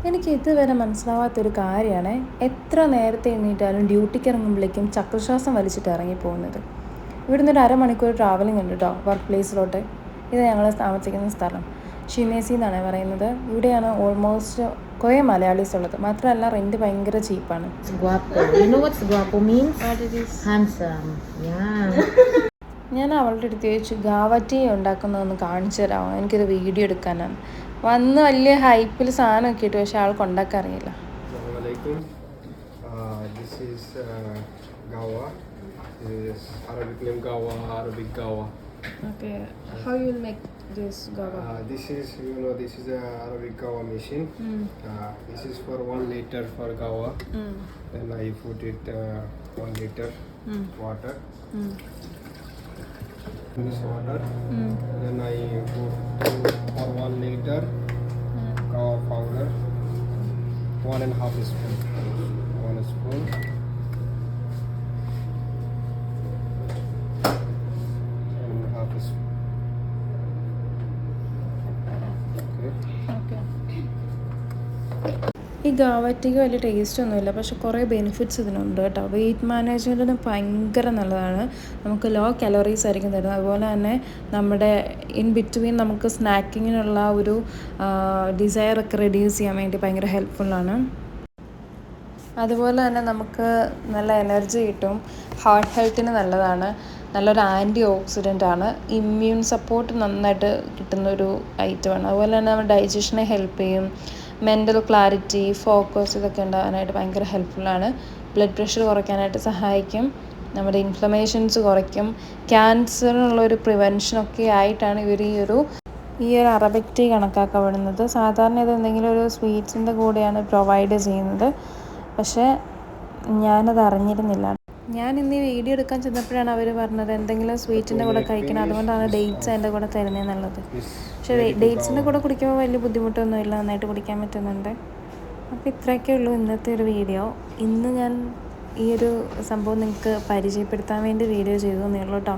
എനിക്ക് ഇതുവരെ മനസ്സിലാവാത്തൊരു കാര്യമാണ് എത്ര നേരത്തെ എണ്ണീറ്റാലും ഡ്യൂട്ടിക്ക് ഇറങ്ങുമ്പോഴേക്കും ചക്രശ്വാസം വലിച്ചിട്ട് ഇറങ്ങിപ്പോകുന്നത്. ഇവിടുന്ന് ഒരു അരമണിക്കൂർ ട്രാവലിംഗ് ഉണ്ട് കേട്ടോ വർക്ക് പ്ലേസിലോട്ട്. ഇത് ഞങ്ങൾ താമസിക്കുന്ന സ്ഥലം ഷിമേസി എന്നാണ് പറയുന്നത്. ഇവിടെയാണ് ഓൾമോസ്റ്റ് കുറേ മലയാളീസ് ഉള്ളത്. മാത്രമല്ല റെൻറ്റ് ഭയങ്കര ചീപ്പാണ്. ഞാൻ അവളുടെ അടുത്ത് ചോദിച്ചു ഗാവറ്റി ഉണ്ടാക്കുന്നതൊന്ന് കാണിച്ചു തരാമോ, എനിക്കൊരു വീഡിയോ എടുക്കാനാണ്. വന്ന് വലിയ ഹൈപ്പിൽ സാധനമൊക്കെ ഇട്ടു, പക്ഷെ ആൾക്ക് ഉണ്ടാക്കാൻ അറിയില്ല. Okay, how you will make this gawa? This is a Arabic gawa machine. This is for 1 liter for gawa. Then I put it 1 liter water. This water. Then I put for 1 liter gawa powder. 1.5 spoon. 1 spoon. ഈ ഗാവറ്റിക്ക് വലിയ taste ഒന്നുമില്ല, പക്ഷെ കുറേ benefits ഇതിനുണ്ട് കേട്ടോ. Wait മാനേജ്മെൻറ്റിന് ഭയങ്കര നല്ലതാണ്. നമുക്ക് ലോ കലോറീസ് ആയിരിക്കും തരുന്നത്. അതുപോലെ തന്നെ നമ്മുടെ ഇൻ ബിറ്റ്വീൻ നമുക്ക് സ്നാക്കിങ്ങിനുള്ള ഒരു ഡിസയറൊക്കെ റെഡ്യൂസ് ചെയ്യാൻ വേണ്ടി ഭയങ്കര ഹെൽപ്ഫുള്ളാണ്. അതുപോലെ തന്നെ നമുക്ക് നല്ല എനർജി കിട്ടും. ഹാർട്ട് ഹെൽത്തിന് നല്ലതാണ്. നല്ലൊരു ആൻറ്റി ഓക്സിഡൻ്റ് ആണ്. ഇമ്മ്യൂൺ സപ്പോർട്ട് നന്നായിട്ട് കിട്ടുന്നൊരു ഐറ്റമാണ്. അതുപോലെ തന്നെ നമ്മുടെ ഡൈജഷനെ ഹെൽപ്പ് ചെയ്യും. മെൻ്റൽ ക്ലാരിറ്റി, ഫോക്കസ് ഇതൊക്കെ ഉണ്ടാകാനായിട്ട് ഭയങ്കര ഹെൽപ്ഫുള്ളാണ്. ബ്ലഡ് പ്രഷർ കുറയ്ക്കാനായിട്ട് സഹായിക്കും. നമ്മുടെ ഇൻഫ്ലമേഷൻസ് കുറയ്ക്കും. ക്യാൻസറിനുള്ളൊരു പ്രിവെൻഷനൊക്കെ ആയിട്ടാണ് ഇവർ ഈ ഒരു അറബിക് ടീ കണക്കാക്കപ്പെടുന്നത്. സാധാരണ ഇത് എന്തെങ്കിലും ഒരു സ്വീറ്റ്സിൻ്റെ കൂടെയാണ് പ്രൊവൈഡ് ചെയ്യുന്നത്. പക്ഷേ ഞാനത് അറിഞ്ഞിരുന്നില്ല. ഞാൻ ഇന്ന് ഈ വീഡിയോ എടുക്കാൻ ചെന്നപ്പോഴാണ് അവർ പറഞ്ഞത് എന്തെങ്കിലും സ്വീറ്റിൻ്റെ കൂടെ കഴിക്കണം, അതുകൊണ്ടാണ് ഡേറ്റ്സ് അതിൻ്റെ കൂടെ തരുന്നതെന്നുള്ളത്. പക്ഷേ ഡേറ്റ്സിൻ്റെ കൂടെ കുടിക്കുമ്പോൾ വലിയ ബുദ്ധിമുട്ടൊന്നുമില്ല, നന്നായിട്ട് കുടിക്കാൻ പറ്റുന്നുണ്ട്. അപ്പോൾ ഇത്രയൊക്കെ ഉള്ളൂ ഇന്നത്തെ ഒരു വീഡിയോ. ഇന്ന് ഞാൻ ഈ ഒരു സംഭവം നിങ്ങൾക്ക് പരിചയപ്പെടുത്താൻ വേണ്ടി വീഡിയോ ചെയ്തു എന്നുള്ളൂ കേട്ടോ.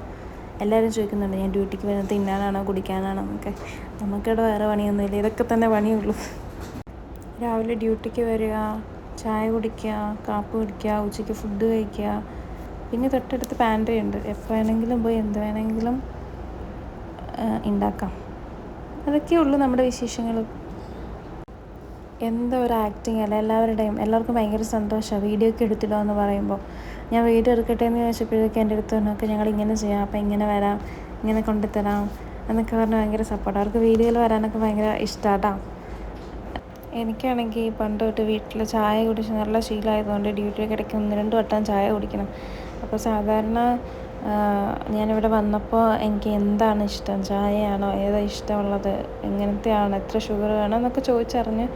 എല്ലാവരും ചോദിക്കുന്നുണ്ട് ഞാൻ ഡ്യൂട്ടിക്ക് വരുന്നത് തിന്നാനാണോ കുടിക്കാനാണോ എന്നൊക്കെ. നമുക്കിവിടെ വേറെ പണിയൊന്നുമില്ല, ഇതൊക്കെ തന്നെ പണിയുള്ളൂ. രാവിലെ ഡ്യൂട്ടിക്ക് വരിക, ചായ കുടിക്കുക, കാപ്പി കുടിക്കുക, ഉച്ചയ്ക്ക് ഫുഡ് കഴിക്കുക, പിന്നെ തൊട്ടടുത്ത് പാൻട്രി ഉണ്ട്. എപ്പോൾ വേണമെങ്കിലും പോയി എന്ത് വേണമെങ്കിലും ഉണ്ടാക്കാം. അതൊക്കെ ഉള്ളൂ നമ്മുടെ വിശേഷങ്ങൾ. എന്താ ഒരു ആക്ടിങ് അല്ല എല്ലാവർക്കും ഭയങ്കര സന്തോഷമാണ് വീഡിയോ ഒക്കെ എടുത്തില്ലോ എന്ന് പറയുമ്പോൾ. ഞാൻ വീഡിയോ എടുക്കട്ടെ എന്ന് ചോദിച്ചപ്പോഴേക്കും എൻ്റെ അടുത്ത് നോക്കി ഞങ്ങൾ ഇങ്ങനെ ചെയ്യാം, അപ്പം ഇങ്ങനെ വരാം, ഇങ്ങനെ കൊണ്ടുതരാം എന്നൊക്കെ പറഞ്ഞ് ഭയങ്കര സപ്പോർട്ട്. അവർക്ക് വീഡിയോയിൽ വരാനൊക്കെ ഭയങ്കര ഇഷ്ടമാട്ടോ. എനിക്കാണെങ്കിൽ പണ്ട് തൊട്ട് വീട്ടിൽ ചായ കുടിച്ച് നല്ല ശീലമായതുകൊണ്ട് ഡ്യൂട്ടിയൊക്കെ ഇടയ്ക്ക് 1-2 വട്ടം ചായ കുടിക്കണം. അപ്പോൾ സാധാരണ ഞാനിവിടെ വന്നപ്പോൾ എനിക്ക് എന്താണ് ഇഷ്ടം, ചായയാണോ, ഏതാ ഇഷ്ടമുള്ളത്, എങ്ങനത്തെയാണ്, എത്ര ഷുഗർ വേണം എന്നൊക്കെ ചോദിച്ചറിഞ്ഞ്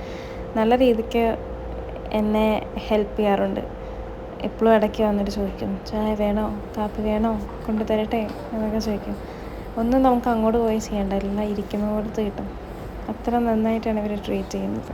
നല്ല രീതിക്ക് എന്നെ ഹെൽപ്പ് ചെയ്യാറുണ്ട്. എപ്പോഴും ഇടയ്ക്ക് വന്നിട്ട് ചോദിക്കും ചായ വേണോ, കാപ്പി വേണോ, കൊണ്ട് തരട്ടെ എന്നൊക്കെ ചോദിക്കും. ഒന്നും നമുക്ക് അങ്ങോട്ട് പോയി ചെയ്യേണ്ട, എല്ലാം ഇരിക്കുന്ന പോലത്തെ കിട്ടും. അത്ര നന്നായിട്ടാണ് ഇവർ ട്രീറ്റ് ചെയ്യുന്നത്.